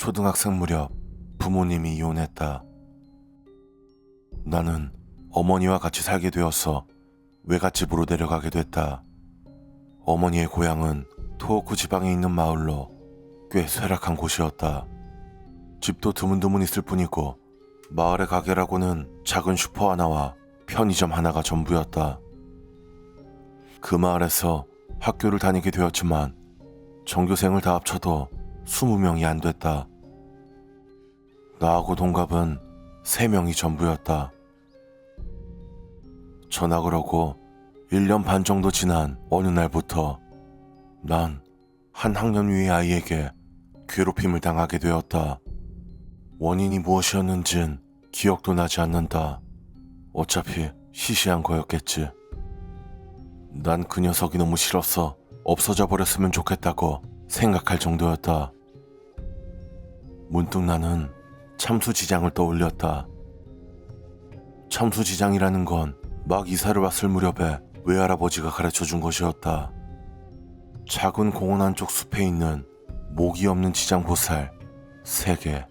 초등학생 무렵 부모님이 이혼했다. 나는 어머니와 같이 살게 되어서 외갓집으로 내려가게 됐다. 어머니의 고향은 토호쿠 지방에 있는 마을로 꽤 쇠락한 곳이었다. 집도 드문드문 있을 뿐이고 마을의 가게라고는 작은 슈퍼 하나와 편의점 하나가 전부였다. 그 마을에서 학교를 다니게 되었지만 전교생을 다 합쳐도 20명이 안 됐다. 나하고 동갑은 3명이 전부였다. 전학을 오고 1년 반 정도 지난 어느 날부터 난 한 학년 위의 아이에게 괴롭힘을 당하게 되었다. 원인이 무엇이었는진 기억도 나지 않는다. 어차피 시시한 거였겠지. 난 그 녀석이 너무 싫어서 없어져 버렸으면 좋겠다고 생각할 정도였다. 문득 나는 참수지장을 떠올렸다. 참수지장이라는 건 막 이사를 왔을 무렵에 외할아버지가 가르쳐준 것이었다. 작은 공원 안쪽 숲에 있는 목이 없는 지장보살 3개.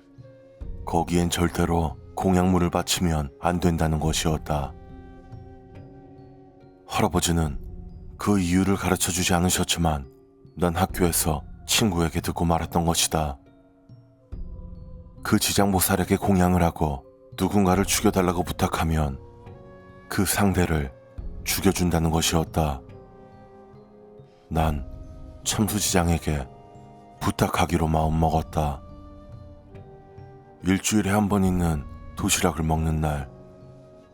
거기엔 절대로 공약물을 바치면 안 된다는 것이었다. 할아버지는 그 이유를 가르쳐주지 않으셨지만 난 학교에서 친구에게 듣고 말았던 것이다. 그 지장보살에게 공양을 하고 누군가를 죽여달라고 부탁하면 그 상대를 죽여준다는 것이었다. 난 참수지장에게 부탁하기로 마음먹었다. 일주일에 한 번 있는 도시락을 먹는 날,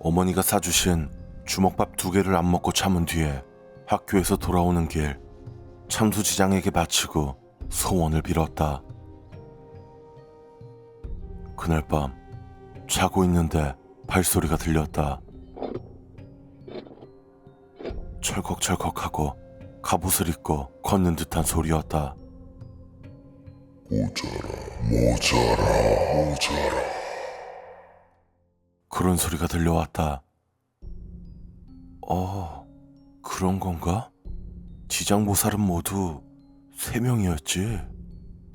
어머니가 사주신 주먹밥 2개를 안 먹고 참은 뒤에 학교에서 돌아오는 길, 참수지장에게 바치고 소원을 빌었다. 그날 밤 자고 있는데 발소리가 들렸다. 철컥철컥하고 갑옷을 입고 걷는 듯한 소리였다. 모자라. 그런 소리가 들려왔다. 그런 건가? 지장보살은 모두 3명이었지.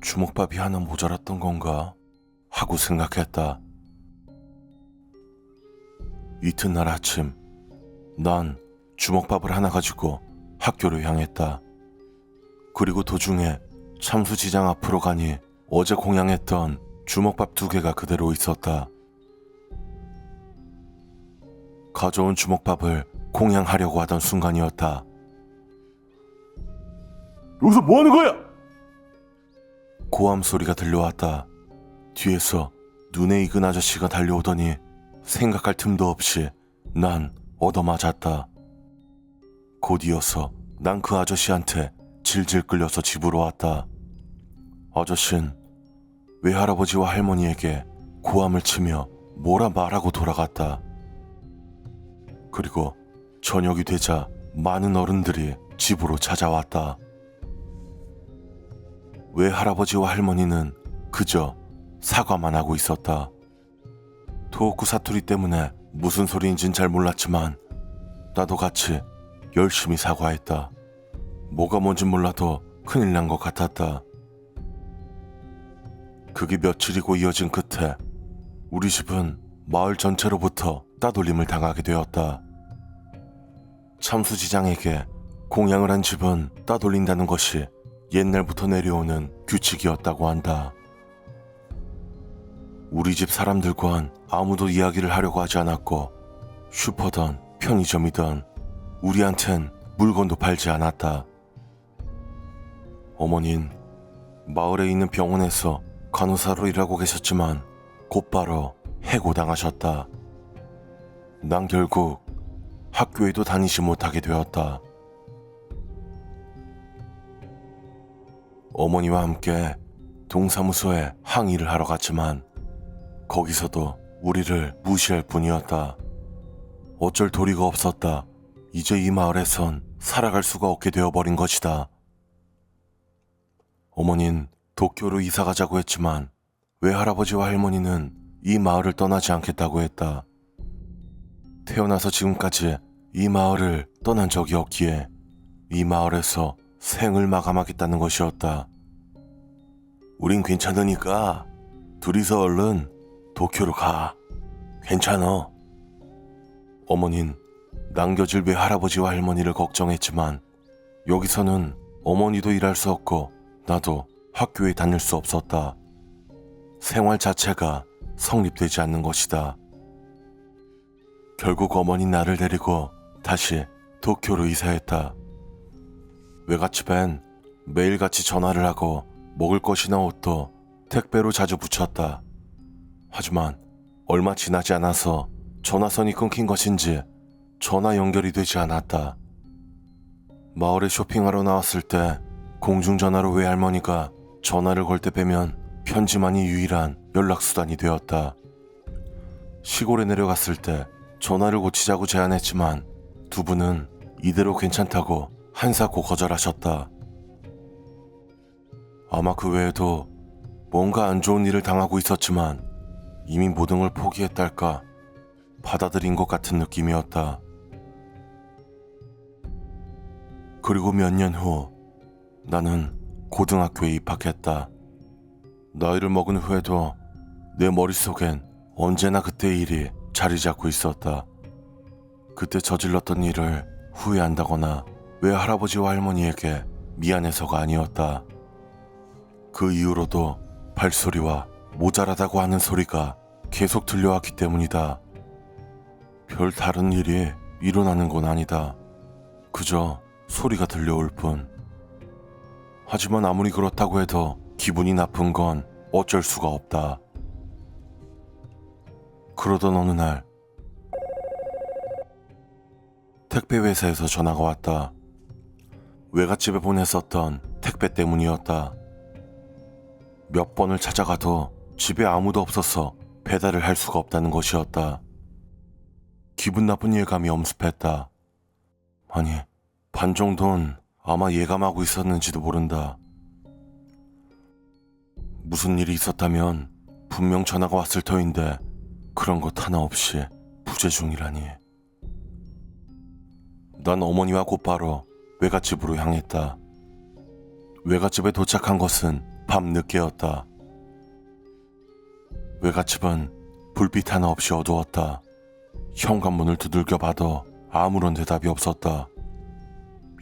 주먹밥이 하나 모자랐던 건가? 하고 생각했다. 이튿날 아침, 난 주먹밥을 하나 가지고 학교로 향했다. 그리고 도중에 참수지장 앞으로 가니 어제 공양했던 주먹밥 2개가 그대로 있었다. 가져온 주먹밥을 공양하려고 하던 순간이었다. 여기서 뭐 하는 거야? 고함 소리가 들려왔다. 뒤에서 눈에 익은 아저씨가 달려오더니 생각할 틈도 없이 난 얻어맞았다. 곧 이어서 난 그 아저씨한테 질질 끌려서 집으로 왔다. 아저씨는 외할아버지와 할머니에게 고함을 치며 뭐라 말하고 돌아갔다. 그리고 저녁이 되자 많은 어른들이 집으로 찾아왔다. 외할아버지와 할머니는 그저 사과만 하고 있었다. 토호쿠 사투리 때문에 무슨 소리인진 잘 몰랐지만 나도 같이 열심히 사과했다. 뭐가 뭔진 몰라도 큰일 난 것 같았다. 그게 며칠이고 이어진 끝에 우리 집은 마을 전체로부터 따돌림을 당하게 되었다. 참수지장에게 공양을 한 집은 따돌린다는 것이 옛날부터 내려오는 규칙이었다고 한다. 우리 집 사람들과는 아무도 이야기를 하려고 하지 않았고 슈퍼든 편의점이든 우리한텐 물건도 팔지 않았다. 어머닌 마을에 있는 병원에서 간호사로 일하고 계셨지만 곧바로 해고당하셨다. 난 결국 학교에도 다니지 못하게 되었다. 어머니와 함께 동사무소에 항의를 하러 갔지만 거기서도 우리를 무시할 뿐이었다. 어쩔 도리가 없었다. 이제 이 마을에선 살아갈 수가 없게 되어버린 것이다. 어머닌 도쿄로 이사 가자고 했지만 외할아버지와 할머니는 이 마을을 떠나지 않겠다고 했다. 태어나서 지금까지 이 마을을 떠난 적이 없기에 이 마을에서 생을 마감하겠다는 것이었다. 우린 괜찮으니까 둘이서 얼른 도쿄로 가. 괜찮아. 어머닌 남겨질 외할아버지와 할머니를 걱정했지만 여기서는 어머니도 일할 수 없고 나도 학교에 다닐 수 없었다. 생활 자체가 성립되지 않는 것이다. 결국 어머니 나를 데리고 다시 도쿄로 이사했다. 외갓집엔 매일같이 전화를 하고 먹을 것이나 옷도 택배로 자주 붙였다. 하지만 얼마 지나지 않아서 전화선이 끊긴 것인지 전화 연결이 되지 않았다. 마을에 쇼핑하러 나왔을 때 공중전화로 외할머니가 전화를 걸 때 빼면 편지만이 유일한 연락수단이 되었다. 시골에 내려갔을 때 전화를 고치자고 제안했지만 두 분은 이대로 괜찮다고 한사코 거절하셨다. 아마 그 외에도 뭔가 안 좋은 일을 당하고 있었지만 이미 모든 걸 포기했달까 받아들인 것 같은 느낌이었다. 그리고 몇 년 후 나는 고등학교에 입학했다. 나이를 먹은 후에도 내 머릿속엔 언제나 그때의 일이 자리 잡고 있었다. 그때 저질렀던 일을 후회한다거나 외할아버지와 할머니에게 미안해서가 아니었다. 그 이후로도 발소리와 모자라다고 하는 소리가 계속 들려왔기 때문이다. 별 다른 일이 일어나는 건 아니다. 그저 소리가 들려올 뿐. 하지만 아무리 그렇다고 해도 기분이 나쁜 건 어쩔 수가 없다. 그러던 어느 날 택배 회사에서 전화가 왔다. 외갓집에 보냈었던 택배 때문이었다. 몇 번을 찾아가도 집에 아무도 없어서 배달을 할 수가 없다는 것이었다. 기분 나쁜 예감이 엄습했다. 아니, 반 정도는 아마 예감하고 있었는지도 모른다. 무슨 일이 있었다면 분명 전화가 왔을 터인데 그런 것 하나 없이 부재 중이라니. 난 어머니와 곧바로 외갓집으로 향했다. 외갓집에 도착한 것은 밤늦게였다. 외갓집은 불빛 하나 없이 어두웠다. 현관문을 두들겨 봐도 아무런 대답이 없었다.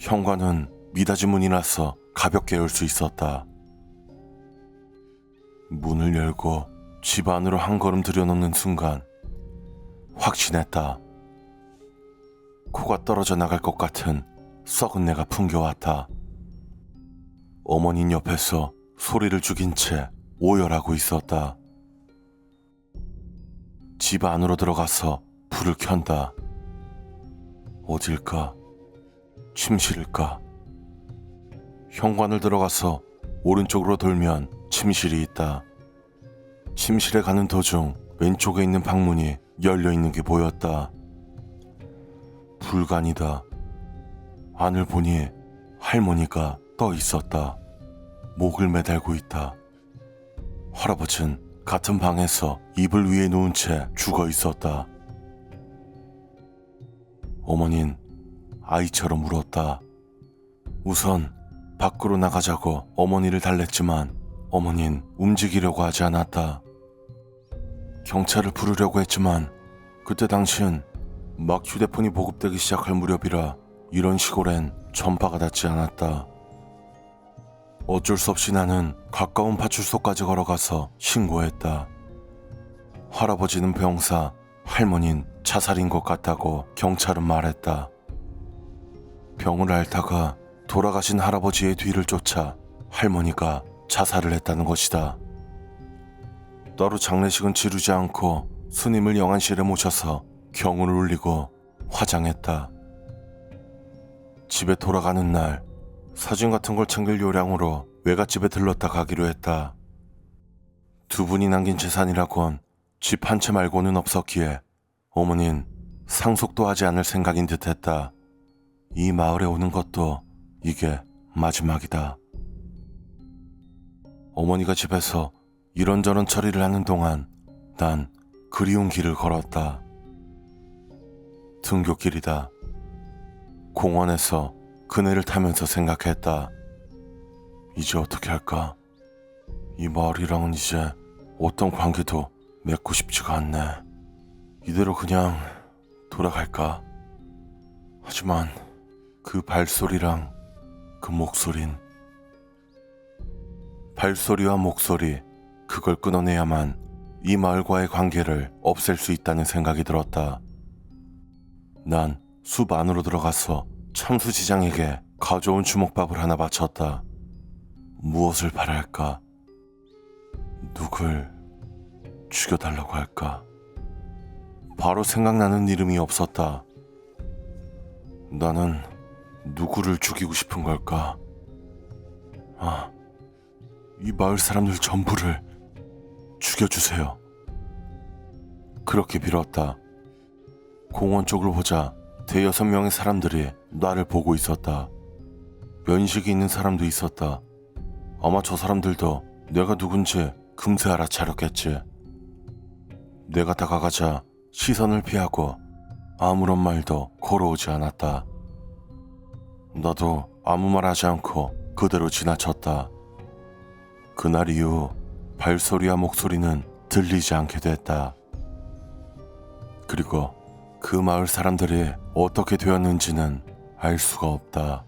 현관은 미닫이 문이라서 가볍게 열 수 있었다. 문을 열고 집 안으로 한 걸음 들여놓는 순간 확신했다. 코가 떨어져 나갈 것 같은 썩은 내가 풍겨왔다. 어머니는 옆에서 소리를 죽인 채 오열하고 있었다. 집 안으로 들어가서 불을 켠다. 어딜까? 침실일까? 현관을 들어가서 오른쪽으로 돌면 침실이 있다. 침실에 가는 도중 왼쪽에 있는 방문이 열려있는 게 보였다. 불간이다. 안을 보니 할머니가 떠 있었다. 목을 매달고 있다. 할아버진 같은 방에서 이불 위에 누운 채 죽어 있었다. 어머닌 아이처럼 울었다. 우선 밖으로 나가자고 어머니를 달랬지만 어머닌 움직이려고 하지 않았다. 경찰을 부르려고 했지만 그때 당시엔 막 휴대폰이 보급되기 시작할 무렵이라 이런 시골엔 전파가 닿지 않았다. 어쩔 수 없이 나는 가까운 파출소까지 걸어가서 신고했다. 할아버지는 병사, 할머니는 자살인 것 같다고 경찰은 말했다. 병을 앓다가 돌아가신 할아버지의 뒤를 쫓아 할머니가 자살을 했다는 것이다. 따로 장례식은 치르지 않고 스님을 영안실에 모셔서 경을 울리고 화장했다. 집에 돌아가는 날 사진 같은 걸 챙길 요량으로 외갓집에 들렀다 가기로 했다. 두 분이 남긴 재산이라곤 집 한 채 말고는 없었기에 어머닌 상속도 하지 않을 생각인 듯했다. 이 마을에 오는 것도 이게 마지막이다. 어머니가 집에서 이런저런 처리를 하는 동안 난 그리운 길을 걸었다. 등굣길이다. 공원에서 그네를 타면서 생각했다. 이제 어떻게 할까? 이 마을이랑은 이제 어떤 관계도 맺고 싶지가 않네. 이대로 그냥 돌아갈까? 하지만 그 발소리랑 그 목소린, 발소리와 목소리, 그걸 끊어내야만 이 마을과의 관계를 없앨 수 있다는 생각이 들었다. 난 숲 안으로 들어가서 참수지장에게 가져온 주먹밥을 하나 바쳤다. 무엇을 바랄까? 누굴 죽여달라고 할까? 바로 생각나는 이름이 없었다. 나는 누구를 죽이고 싶은 걸까? 이 마을 사람들 전부를 죽여주세요. 그렇게 빌었다. 공원 쪽을 보자 5-6명의 사람들이 나를 보고 있었다. 면식이 있는 사람도 있었다. 아마 저 사람들도 내가 누군지 금세 알아차렸겠지. 내가 다가가자 시선을 피하고 아무런 말도 걸어오지 않았다. 나도 아무 말 하지 않고 그대로 지나쳤다. 그날 이후 발소리와 목소리는 들리지 않게 됐다. 그리고 그 마을 사람들이 어떻게 되었는지는 알 수가 없다.